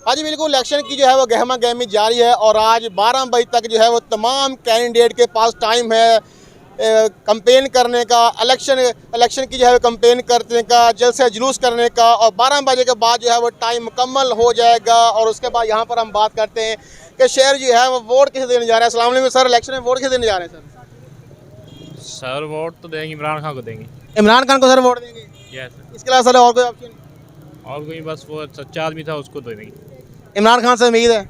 हाँ जी बिल्कुल, इलेक्शन की जो है वो गहमा गहमी जारी है और आज 12 बजे तक जो है वो तमाम कैंडिडेट के पास टाइम है कंपेन करने का, इलेक्शन की जो है कंपेन करने का, जल्द से जुलूस करने का, और 12 बजे के बाद जो है वो टाइम मुकम्मल हो जाएगा। और उसके बाद यहाँ पर हम बात करते हैं कि शहर जो है वो वोट किसे देने जा रहा है। अस्सलाम वालेकुम सर, इलेक्शन में वोट किसे देने जा रहे हैं सर? वोट तो देंगे, इमरान खान को देंगे। इमरान खान को सर वोट देंगे? Yes sir. इसके अलावा सर और कोई ऑप्शन? और कोई बस वो सच्चा आदमी था, उसको दे देंगे। इमरान खान से उम्मीद है?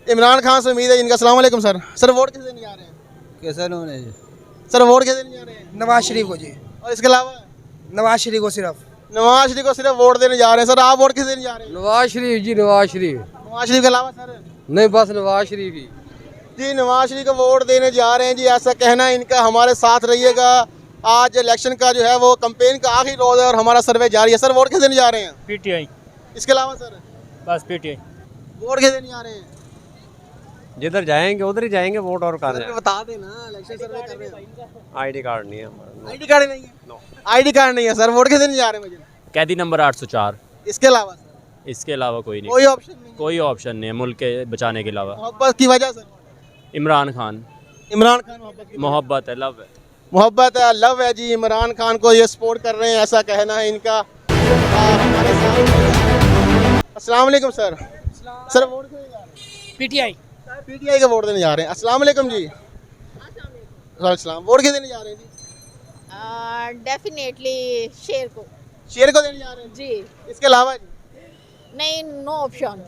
इमरान खान से उम्मीद है इनका। अस्सलाम वालेकुम सर, सर वोट किसे देने जा रहे हैं? कैसा लोन है जी? सर वोट किसे देने जा रहे हैं? नवाज शरीफ को जी। और इसके अलावा? नवाज शरीफ को सिर्फ। नवाज शरीफ को सिर्फ वोट देने जा रहे हैं। सर आप वोट किसे देने जा रहे हैं? नवाज शरीफ जी, नवाज शरीफ। नवाज शरीफ के अलावा सर? नहीं, बस नवाज शरीफ ही जी, नवाज शरीफ को वोट देने जा रहे हैं जी, ऐसा कहना है इनका। हमारे साथ रहिएगा, आज इलेक्शन का जो है वो कैंपेन का आखिरी रोज है और हमारा सर्वे जारी है। सर वोट किसे देने जा रहे हैं? पीटीआई। इसके अलावा सर? बस पीटीआई। वोट किसे देने जा रहे हैं? जिधर जाएंगे उधर ही जाएंगे वोट। और कहाँ सर बता देना, इलेक्शन सर्वे कर रहे हैं। आईडी कार्ड नहीं है हमारा। आईडी कार्ड नहीं है? आईडी कार्ड नहीं है सर, वोट किसे देने जा रहे हैं मुझे? कैदी नंबर 804। इसके अलावा सर इसके अलावा कोई नहीं, कोई ऑप्शन नहीं? कोई ऑप्शन नहीं है मुल्क के बचाने के अलावा। मोहब्बत की वजह सर? इमरान खान। इमरान खान मोहब्बत की मोहब्बत है, लव है। मोहब्बत है, लव है जी। इमरान खान को ये सपोर्ट कर रहे हैं, ऐसा कहना है इनका। हमारे साथ अस्सलाम वालेकुम सर, सर वोट किसे देने जा रहे हैं? पीटीआई। पीटीआई का वोट देने जा रहे हैं। अस्सलाम वालेकुम जी। अस्सलाम, वोट किसे देने जा रहे हैं जी? डेफिनेटली शेर को। शेर को देने जा रहे हैं जी इसके अलावा जी? नहीं, नो ऑप्शन,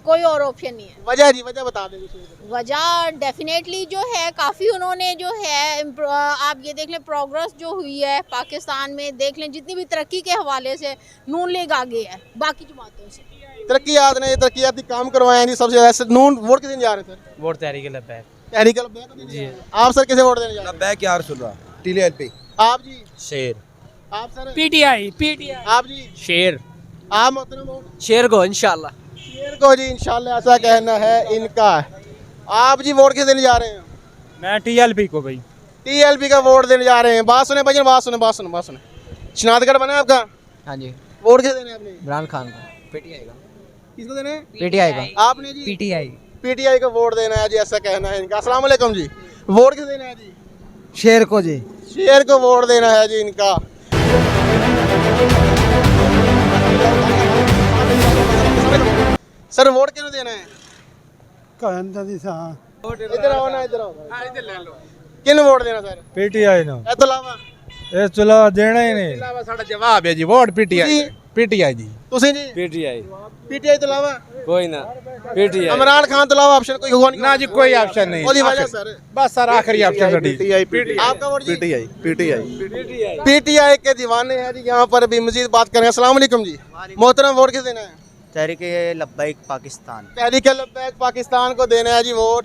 कोई और ऑप्शन नहीं है। वजह जी, वजह बता देंगे शेर को। वजह डेफिनेटली जो है काफ़ी उन्होंने जो है आप ये देख लें प्रोग्रेस जो हुई है पाकिस्तान में, देख लें जितनी भी तरक्की के हवाले से नून लीग आगे है बाकी जमातों से। तरक्कियात ने तरक्कियाती काम करवाए हैं जी सबसे ज्यादा। नून वोट किसे देने जा रहे हैं सर? वोट तहरीक लब्बैक। तहरीक लब्बैक जी। आप सर किसे वोट देने जा रहे हैं? लब्बैक यार सुल्ला टीएलपी। आप जी? शेर। आप सर? पीटीआई। आप जी? शेर। आप मोहतरम वोट? शेर को इंशाल्लाह। शेर को जी इंशाल्लाह, ऐसा कहना है इनका। आप जी वोट किसे देने जा रहे हैं? मैं टीएलपी को भाई। टीएलपी का वोट देने जा रहे हैं। बात सुने भजन, बात सुने, बात सुने, बात सुने। शनाख्त बना है आपका? हाँ जी। वोट किसे देने हैं आपने? इमरान खान को। पीटीआई का। किसको देने हैं? पीटीआई का। आपने जी? पीटीआई। पीटीआई को वोट देना है जी, ऐसा कहना है इनका। अस्सलाम वालेकुम जी, वोट किसे देना है जी? शेर को जी। शेर को वोट देना है जी इनका। सर वोट किसे देना है? इधर आओ ना, इधर आओ। किन वोट देना सर? पीटीआई ना ਇਹ ਤੋਂ ਇਲਾਵਾ? ਇਹ ਚਲਾ ਦੇਣਾ ਹੀ ਨਹੀਂ। इलावा साडा जवाब है जी, वोट पीटीआई। पीटीआई जी। ਤੁਸੀਂ ਜੀ? पीटीआई पीटीआई ਤੋਂ ਇਲਾਵਾ? कोई ना पीटीआई। इमरान खान ਤੋਂ इलावा ऑप्शन कोई होगा नहीं? ना जी, कोई ऑप्शन नहीं। ਉਹਦੀ वजह सर? बस सर आखिरी ऑप्शन साडी। आपका वोट जी? पीटीआई के दीवाने हैं जी। यहाँ पर भी मजीद बात करें। अस्सलाम वालेकुम जी, मोहतरम वोट किसे देना है? तहरीक लब्बैक पाकिस्तान। तहरीक लब्बैक पाकिस्तान को देना है जी वोट।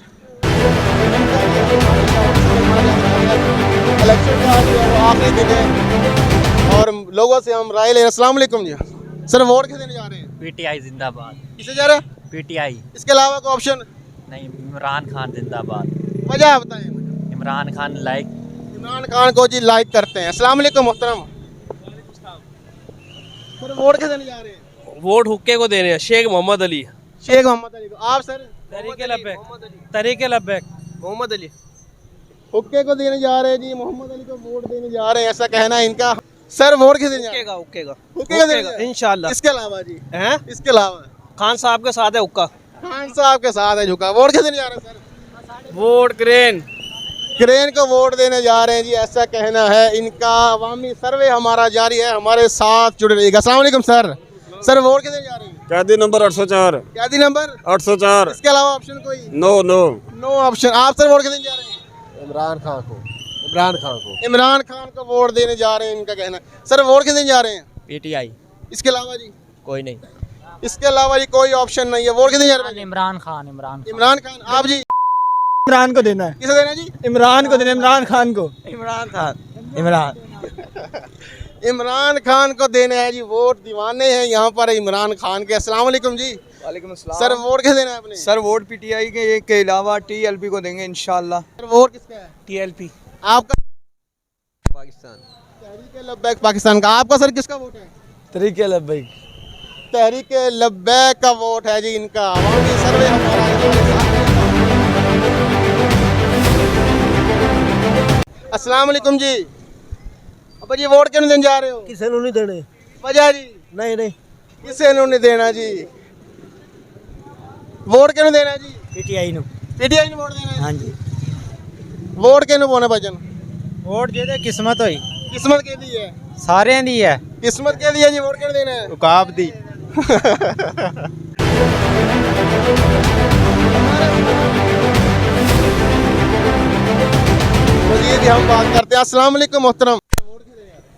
इलेक्शन का आज जो आखिरी दिन है और लोगों से हम राय ले रहे हैं। अस्सलाम वालेकुम जी, सर वोट किसे देने जा रहे हैं? पीटीआई जिंदाबाद। किसे जा रहे हैं? पीटीआई इसके अलावा कोई ऑप्शन? नहीं, इमरान खान जिंदाबाद। वजह बताएं। इमरान खान लाइक। इमरान खान को जी लाइक करते हैं। अस्सलाम वालेकुम मोहतरम, सर वोट किसे देने जा रहे हैं? वोट हुक्के को दे रहे हैं, शेख मोहम्मद अली। शेख मोहम्मद अली को। आप सर? तहरीक लब्बैक। तहरीक लब्बैक मोहम्मद अली। हुक्के को देने जा रहे हैं जी, मोहम्मद अली को वोट देने जा रहे हैं, ऐसा कहना है इनका। सर वोट किसे देने जा रहे हैं? हुक्के का हुक्के को देने जा रहे हैं? इंशाल्लाह। इसके अलावा जी? हैं? इसके अलावा? खान साहब के साथ है हुक्का। खान साहब के साथ है झुका। वोट किसे देने जा रहे हैं सर? Vote crane. क्रेन को वोट देने जा रहे हैं जी, ऐसा कहना है इनका। अवामी सर्वे हमारा जारी है, हमारे साथ जुड़े रहिएगा। अस्सलाम वालेकुम सर, सर वोट किसे देने जा रहे हैं? कैदी नंबर 804। कैदी नंबर 804। इसके अलावा ऑप्शन कोई? No no no option. आप सर वोट किसे देने जा रहे हैं? इमरान खान को। इमरान खान को। इमरान खान को वोट देने जा रहे हैं, इनका कहना है। सर वोट किसे देने जा रहे हैं? पीटीआई। इसके अलावा जी? कोई नहीं। इसके अलावा जी कोई ऑप्शन नहीं है। वोट किसे देने जा रहे हैं? इमरान खान। इमरान इमरान खान। आप जी? इमरान को देना है। किसे देना जी? इमरान को देना है, इमरान खान को। इमरान खान। इमरान इमरान खान को देना है जी वोट। दीवाने हैं यहाँ पर इमरान खान के। अस्सलाम वालेकुम जी, वालेकुम अस्सलाम। सर वोट किसे देना है आपने? सर वोट पीटीआई के अलावा टीएलपी को देंगे इंशाल्लाह। सर वोट किसका है? टीएलपी आपका? पाकिस्तान। तहरीक लब्बैक पाकिस्तान का। आपका सर किसका वोट है? तरीके लब्बैक। तहरीक लब्बैक का वोट है जी इनका। अवामी सर्वे हमारा अस्सलाम वालेकुम जी। अब जी वोट क्यों देने जा रहे हो? किसे नहीं देने? वजह जी? नहीं नहीं, किसे नहीं देना जी? वोट क्यों देना जी? पीटीआई नु। पीटीआई ने वोट देना है? हाँ जी। वोट क्यों पाना भजन? वोट जेदे किस्मत होई किस्मत के दी है, सारे दी है। किस्मत के दी है जी। वोट क्यों देना है? उकाब दी। चलिए जी हम बात करते हैं। अस्सलाम वालेकुम मोहतरम।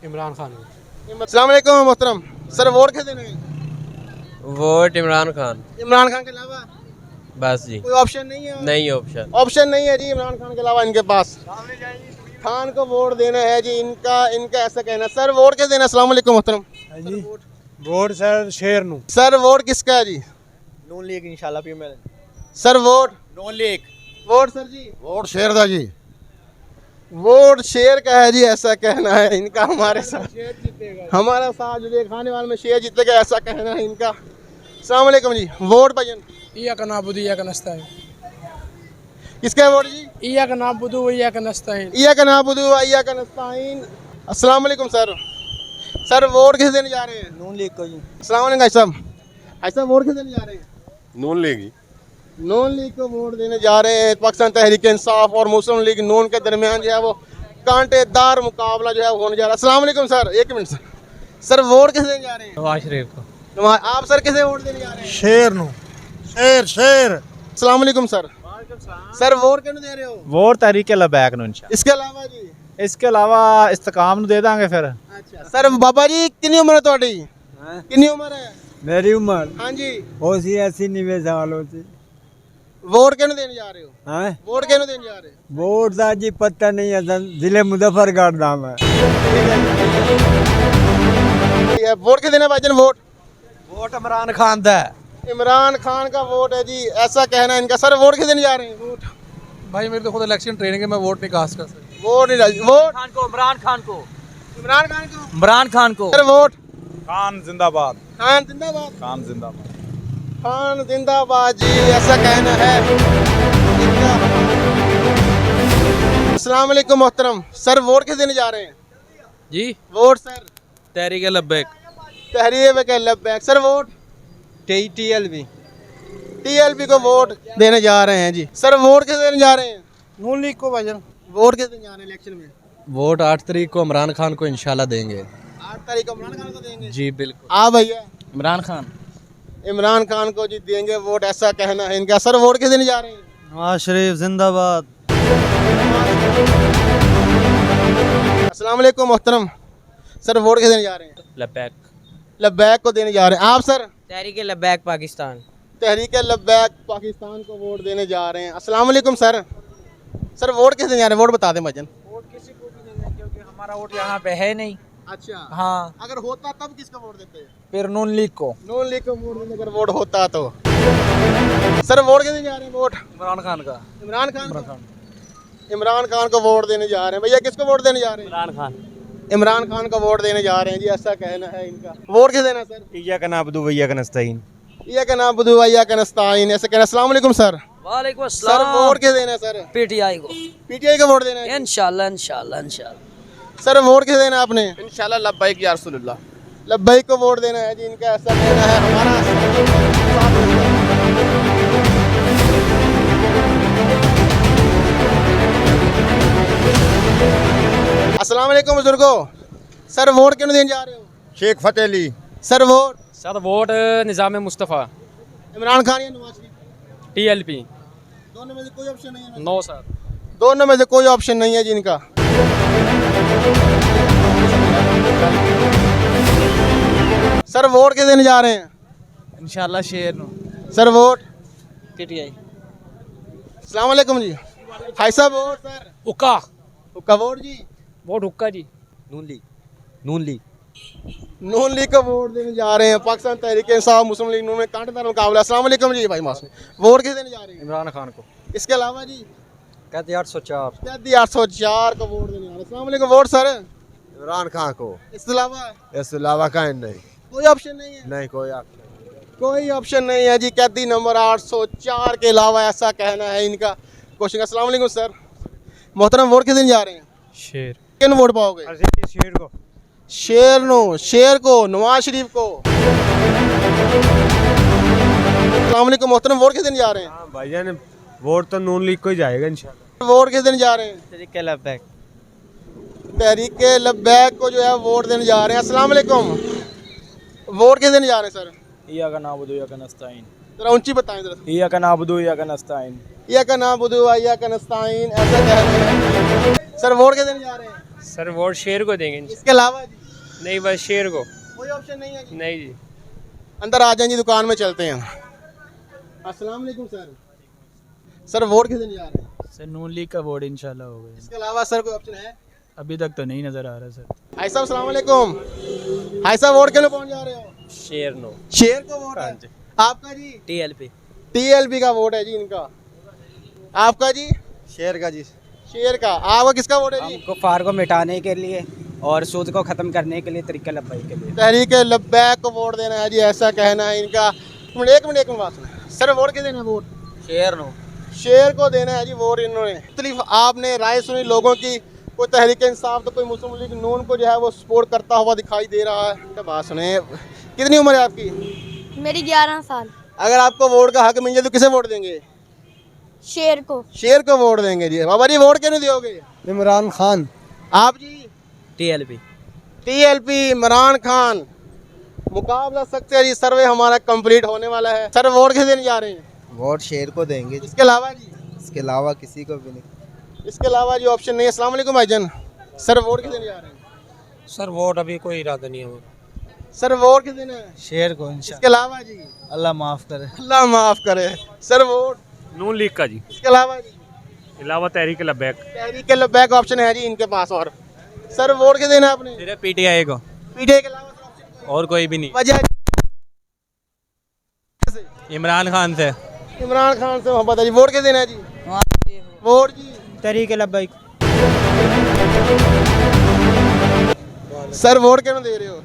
इमरान खान अस्सलाम वालेकुम मोहतरम। सर वोट किसे देना है? वोट इमरान खान। इमरान खान के अलावा बस जी, कोई ऑप्शन नहीं है? नहीं ऑप्शन। ऑप्शन नहीं है जी इमरान खान के अलावा इनके पास। खान को वोट देना है जी इनका ऐसा कहना। सर वोट किसे देना? अस्सलाम वालेकुम मोहतरम। जी वोट सर शेर नु। सर वोट किसका है जी? नून लीग इंशाल्लाह पी में। सर वोट नून लीग। वोट सर जी? वोट शेर दा जी। वोट शेर का है जी ऐसा कहना है इनका। हमारे साथ हमारा साथ जो खाने वाले में शेर जीतेगा ऐसा कहना है इनका। अस्सलाम वालेकुम जी। वोट भजन इया का नाबुदु इया का नस्ताइन। किसका है वोट जी? इया का नाबुदु इया का नस्ताइन। इया का नाबुदु व इया का नस्ताइन। अस्सलाम वालेकुम सर। सर वोट किसे देने जा रहे हैं? नून लीग को जी। अस्सलाम वालेकुम भाई साहब। भाई साहब वोट किसे देने जा रहे हैं? नून लीग। नून लीग को वोट देने जा रहे हैं। पाकिस्तान तहरीक इंसाफ और मुस्लिम लीग नून के दरमियान जो है वो कांटेदार मुकाबला जो है होने जा रहा है। अस्सलाम वालेकुम सर। एक मिनट सर। सर वोट किसे देने जा रहे हैं? नवाज शरीफ को। आप सर किसे वोट देने जा रहे हैं? शेर नु। शेर शेर। अस्सलाम वालेकुम सर। सर वोट क्यों दे रहे हो? वोट तहरीक लबैक नु इंशाल्लाह। इसके अलावा जी? इसके अलावा इस्तेकाम नु दे दांगे फिर। अच्छा सर बाबा जी कितनी उम्र है ਤੁਹਾਡੀ? कितनी उम्र है? मेरी उम्र हाँ जी। हो सी 80-90 साल होती। वोट क्यों देने जा रहे हो? हैं? वोट क्यों देने जा रहे हो? वोट दा जी पता नहीं है, जिले मुजफ्फरगढ़ दाम है। ये वोट किसे देना भाईजान? वोट वोट इमरान खान दा है। इमरान खान का वोट है जी ऐसा कहना है इनका। सर वोट किसे देने जा रहे हैं? वोट भाई मेरे तो खुद इलेक्शन ट्रेनिंग है, मैं वोट नहीं कास्ट कर सकता। वोट नहीं वोट खान को, इमरान खान को। इमरान खान को। इमरान खान को। सर वोट खान जिंदाबाद। खान जिंदाबाद। खान जिंदाबाद। खान जिंदाबाद जी ऐसा कहना है इनका। अस्सलाम वालेकुम मोहतरम। सर वोट किसे देने जा रहे हैं? जी वोट सर तहरीक लब्बैक। तहरीर के Labbaik. Sir vote TLB। TLP को वोट देने जा रहे हैं जी। सर वोट किसे देने जा रहे हैं? नून लीग को भाईजान। वोट किसे देने जा रहे हैं इलेक्शन में? वोट 8 तारीख को इमरान खान को इंशाल्लाह देंगे। 8 तारीख को इमरान खान को देंगे जी बिल्कुल। आ भैया इमरान खान। इमरान खान को जी देंगे वोट ऐसा कहना है इनका। सर वोट किसे देने जा रहे हैं? नवाज शरीफ जिंदाबाद। अस्सलाम वालेकुम मोहतरम। सर वोट किसे देने जा रहे हैं? लब्बैक। लब्बैक को देने जा रहे हैं। आप सर? तहरीक लब्बैक पाकिस्तान। तहरीक लब्बैक पाकिस्तान को वोट देने जा रहे हैं। अस्सलाम वालेकुम सर। सर वोट किसे देने जा रहे हैं? वोट बता दें भजन। वोट किसी को भी नहीं है क्योंकि हमारा वोट यहाँ पे है नहीं। अच्छा हाँ, अगर होता तब किसका वोट देते हैं? फिर नून लीग को। नून लीग को वोट देने अगर वोट होता तो। सर वोट किसे देने जा रहे हैं? वोट इमरान खान का। इमरान खान को। इमरान खान को वोट देने जा रहे हैं। भैया किसको वोट देने जा रहे हैं? इमरान खान। इमरान खान को वोट देने जा रहे हैं जी ऐसा कहना है इनका। वोट किसे देना सर? इया का नाबदू वैया का नस्ताइन। इया का नाम बुदू या का नस्ताइन ऐसा कहना। अस्सलाम वालेकुम सर। वालेकुम सर वोट किसे देना है सर? पीटीआई को। पीटीआई को वोट देना है। इंशाल्लाह इंशाल्लाह इंशाल्लाह। सर वोट किसे देना है आपने? इंशाल्लाह लब्बैक या रसूलुल्लाह। लब्बैक को वोट देना है जी इनका ऐसा कहना है हमारा। अस्सलाम वालेकुम बुजुर्गो। सर वोट क्यों देने जा रहे हो? Sheikh Fateh Ali. Sir vote sir vote Nizam Mustafa. Imran Khan या नवाज शरीफ? TLP। दोनों में से कोई ऑप्शन नहीं है? No sir. दोनों में से कोई ऑप्शन नहीं है जी इनका। सर वोट किसे देने जा रहे हैं? इंशाल्लाह शेर नु। Sir vote PTI. अस्सलाम वालेकुम जी। भाई साहब वोट सर? हुक्का। हुक्का वोट जी? वोट हुक्का जी। नून लीग। नून लीग। नून लीग को वोट देने जा रहे हैं। पाकिस्तान तहरीक इंसाफ मुस्लिम लीग नून में कांटेदार मुकाबला। अस्सलाम वालेकुम जी भाई मासूम। वोट किसे देने जा रहे हैं? इमरान खान को। इसके अलावा जी? कहते 804। कैदी 804 को वोट देने जा रहे हैं। अस्सलाम वालेकुम। Vote sir? इमरान खान को। इसके अलावा इसके अलावा कहीं नहीं। कोई ऑप्शन नहीं है? नहीं कोई ऑप्शन। कोई ऑप्शन नहीं है जी। कैदी नंबर 804 के अलावा ऐसा कहना है इनका। क्वेश्चन का अस्सलाम वालेकुम सर। मोहतरम वोट किस दिन जा रहे हैं? शेर किन वोट पाओगे? शेर को शेर को नवाज शरीफ को। अस्सलाम वालेकुम मोहतरम वोट किस दिन जा रहे हैं? भाईजान वोट तो नून लीग को ही जाएगा इंशाल्लाह। वोट किस दिन जा रहे हैं? तरीके लब्बैक तहरीक लब्बैक को जो है वोट देने जा रहे हैं। अस्सलाम वालेकुम वोट किस दिन जा रहे हैं सर? इय्याका नअबुदु व इय्याका नस्तईन। जरा ऊंची बताएं जरा। इय्याका नअबुदु व इय्याका नस्तईन। इय्याका नअबुदु व इय्याका नस्तईन ऐसा कह रहे हैं। सर वोट किस दिन जा रहे हैं? सर वोट शेर को देंगे इसके अलावा जी नहीं बस शेर को कोई ऑप्शन नहीं है जी। नहीं जी अंदर आ जाएं जी दुकान में चलते हैं। अस्सलाम वालेकुम सर। सर वोट किस दिन जा रहे हैं? सर नून लीग का वोट इंशाल्लाह होगा। इसके अलावा सर कोई ऑप्शन है? अभी तक तो नहीं नजर आ रहा सर। भाई साहब अस्सलाम वालेकुम। भाई साहब वोट के लिए पहुंच जा रहे हो? शेर नो शेर को वोट है आपका जी? TLP टीएलपी का वोट है जी इनका। आपका जी? शेर का जी। शेर का। आपका किसका वोट है जी? कुफार को मिटाने के लिए और सूद को ख़त्म करने के लिए तरीके लब्बैक के लिए। तहरीक लब्बैक को वोट देना है जी ऐसा कहना है इनका। एक मिनट बात सुना। सर वोट के देना है? वोट शेर नो शेर को देना है जी वोट इन्होंने। मुख्तलिफ आपने राय सुनी लोगों की। कोई तहरीक इंसाफ तो कोई मुस्लिम लीग नून को जो है वो सपोर्ट करता हुआ दिखाई दे रहा है। क्या बात सुने। कितनी उम्र है आपकी? मेरी 11 साल। अगर आपको वोट का हक मिल जाए तो किसे वोट देंगे? शेर को। शेर को वोट देंगे जी। बाबा जी वोट क्यों नहीं दोगे? इमरान खान। आप जी? TLP TLP Imran Khan. मुकाबला सकते हैं जी। सर्वे हमारा कंप्लीट होने वाला है। सर वोट किस दिन जा रहे हैं? वोट शेर को देंगे। इसके अलावा जी? इसके अलावा किसी को भी नहीं। इसके अलावा जी ऑप्शन नहीं है। अस्सलाम वालेकुम भाईजान। सर वोट किस दिन जा रहे हैं? सर वोट अभी कोई इरादा नहीं है। सर वोट किस दिन है? शेर को इसके अलावा जी? अल्लाह माफ़ करे। अल्लाह माफ करे। Sir vote? नून लीग का जी इसके अलावा जी? अलावा तहरीक लब्बैक तहरीक लब्बैक ऑप्शन है जी इनके पास। और सर वोट किस दिन है आपने? सिर्फ PTI को पीटीआई के अलावा सर ऑप्शन कोई? और कोई भी नहीं। वजह इमरान खान से। इमरान खान से मोहब्बत है जी। वोट किस दिन है जी? वोट जी? तरीके लब्बैक सर वोट क्यों दे रहे हो?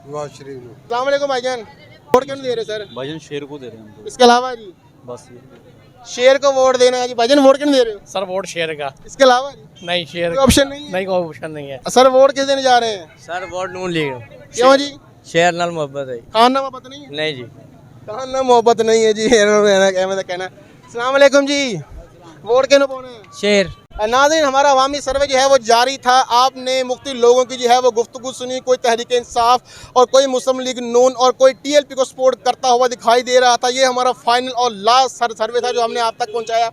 नवाज शरीफ। अस्सलाम वालेकुम भाईजान। वोट क्यों दे रहे हो सर? भाईजान शेर को दे रहे हैं हम इसके अलावा जी? बस शेर को वोट देना है जी। भाईजान वोट क्यों दे रहे हो? सर वोट शेर का इसके अलावा जी? नहीं शेर कोई ऑप्शन नहीं है? नहीं कोई ऑप्शन नहीं है। सर वोट किस दिन जा रहे हैं? सर वोट नून लीग क्यों जी? शेर नाल मोहब्बत है। खाना मोहब्बत नहीं है? नहीं जी खाना मोहब्बत नहीं है जी। कहना। अस्सलाम वालेकुम जी। वोट क्यों पाना है? शेर नाज़रीन हमारा अवामी सर्वे जो है वो जारी था। आपने मुख्तलिफ लोगों की जो है वो गुफ्तगू सुनी। कोई तहरीक इंसाफ और कोई मुस्लिम लीग नून और कोई TLP को सपोर्ट करता हुआ दिखाई दे रहा था। ये हमारा फाइनल और लास्ट सर्वे था जो हमने आप तक पहुंचाया।